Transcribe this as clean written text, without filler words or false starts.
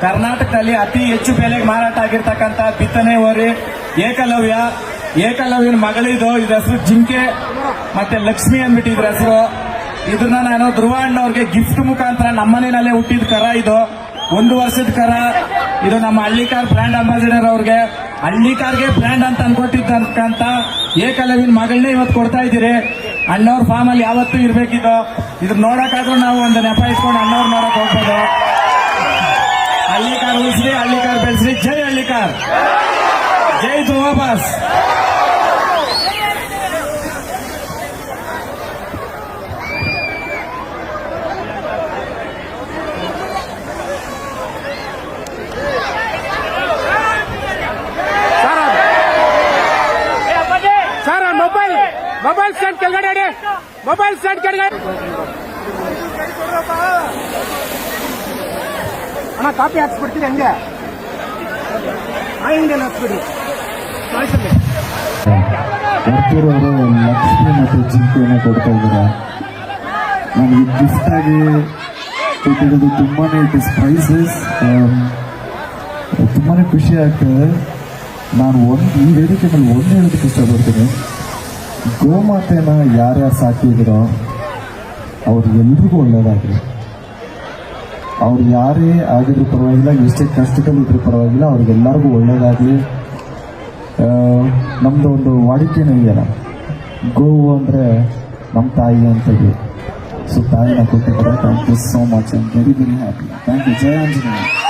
ಕರ್ನಾಟಕದಲ್ಲಿ ಅತಿ ಹೆಚ್ಚು ಬೆಲೆಗೆ ಮಾರಾಟ ಆಗಿರ್ತಕ್ಕಂಥ ಬಿತ್ತನೆ ಹೋರಿ ಏಕಲವ್ಯನ ಮಗಳಿದು. ಇದ್ರ ಹೆಸರು ಜಿಂಕೆ ಮತ್ತೆ ಲಕ್ಷ್ಮಿ ಅಂದ್ಬಿಟ್ಟು ಇದ್ರ ಹೆಸರು. ಇದನ್ನ ನಾನು ಧ್ರುವ ಅಣ್ಣವ್ರಿಗೆ ಗಿಫ್ಟ್ ಮುಖಾಂತರ ನಮ್ಮನೆಯಲ್ಲೇ ಹುಟ್ಟಿದ ಕರ ಇದು. 1 ವರ್ಷದ ಕರ ಇದು. ನಮ್ಮ ಹಳ್ಳಿಕಾರ್ ಬ್ರ್ಯಾಂಡ್ ಅಂಬಾಸಿಡರ್ ಅವ್ರಿಗೆ, ಹಳ್ಳಿಕಾರ್ಗೆ ಬ್ರ್ಯಾಂಡ್ ಅಂತ ಅನ್ಕೊಟ್ಟಿದ್ದಂತ ಏಕಲವ್ಯನ ಮಗಳನ್ನೇ ಇವತ್ತು ಕೊಡ್ತಾ ಇದ್ದೀರಿ. ಅಣ್ಣವ್ರ ಫಾರ್ಮ್ ಅಲ್ಲಿ ಯಾವತ್ತೂ ಇರ್ಬೇಕಿದ್ದು. ಇದ್ರ ನೋಡಕ್ಕಾದ್ರೂ ನಾವು ಒಂದು ನೆಪ ಇಟ್ಕೊಂಡು ಅಣ್ಣವ್ರು ನೋಡಕ್ ಹೋಗ್ಬೋದು. ಹಳ್ಳಿಕಾರ್ ಉಳಿಸ್ರಿ, ಹಳ್ಳಿಕಾರ್ ಬೆಳೆಸ್ರಿ. ಜೈ ಹಳ್ಳಿಕಾರ್, ಜೈ ಧ್ರುವ ಬಾಸ್. ಮೊಬೈಲ್ ಸ್ಟ್ಯಾಂಡ್ ಕೆಳಗಡೆ, ಮೊಬೈಲ್ ಸ್ಟ್ಯಾಂಡ್ ಕೆಳಗಡೆ ಅಣ್ಣ. ಕಾಪಿ ಹಾಕ್ಸ್ಬಿಡ್ತೀರಿ ಹಂಗೆ, ಹಿಂಗೆ ಹಾಕ್ಸ್ಬಿಡ್ರಿ. ವರ್ತೂರವರು ಲಕ್ಷ್ಮಿ ಮತ್ತು ಜಿಂಕೆಯನ್ನು ಕೊಡ್ತಾ ಇದ್ದಾರೆ. ನನಗೆ ಗಿಫ್ಟ್ ಆಗಿ ಕೊಟ್ಟಿರೋದು ತುಂಬಾನೇ ಇಟ್ ಇಸ್ ಪ್ರೈಸಸ್. ತುಂಬಾನೇ ಖುಷಿ ಆಗ್ತದೆ. ನಾನು ಈ ವೇದಿಕೆ ಮೇಲೆ ಒಂದು ಹೇಳೋದಕ್ಕೆ ಇಷ್ಟಪಡ್ತೀನಿ. ಗೋಮಾತೆನ ಯಾರ್ಯಾರು ಸಾಕಿದ್ರೋ ಅವ್ರಿಗೆಲ್ರಿಗೂ ಒಳ್ಳೇದಾಗಲಿ. ಅವ್ರು ಯಾರೇ ಆಗಿದ್ರು ಪರವಾಗಿಲ್ಲ, ಎಷ್ಟೇ ಕಷ್ಟದಲ್ಲಿದ್ರೂ ಪರವಾಗಿಲ್ಲ, ಅವ್ರಿಗೆಲ್ಲರಿಗೂ ಒಳ್ಳೇದಾಗಲಿ. ನಮ್ದು ಒಂದು ವಾಡಿಕೆನೇ ಇದೆಯಲ್ಲ, ಗೋವು ಅಂದರೆ ನಮ್ಮ ತಾಯಿ ಅಂತೇಳಿ. ಸೊ ತಾಯಿನ ಕೊಟ್ಟಿದ್ದಾರೆ. Thank you so much. I am very very happy. Thank you. ಜಯ ಆಂಜನೇಯ.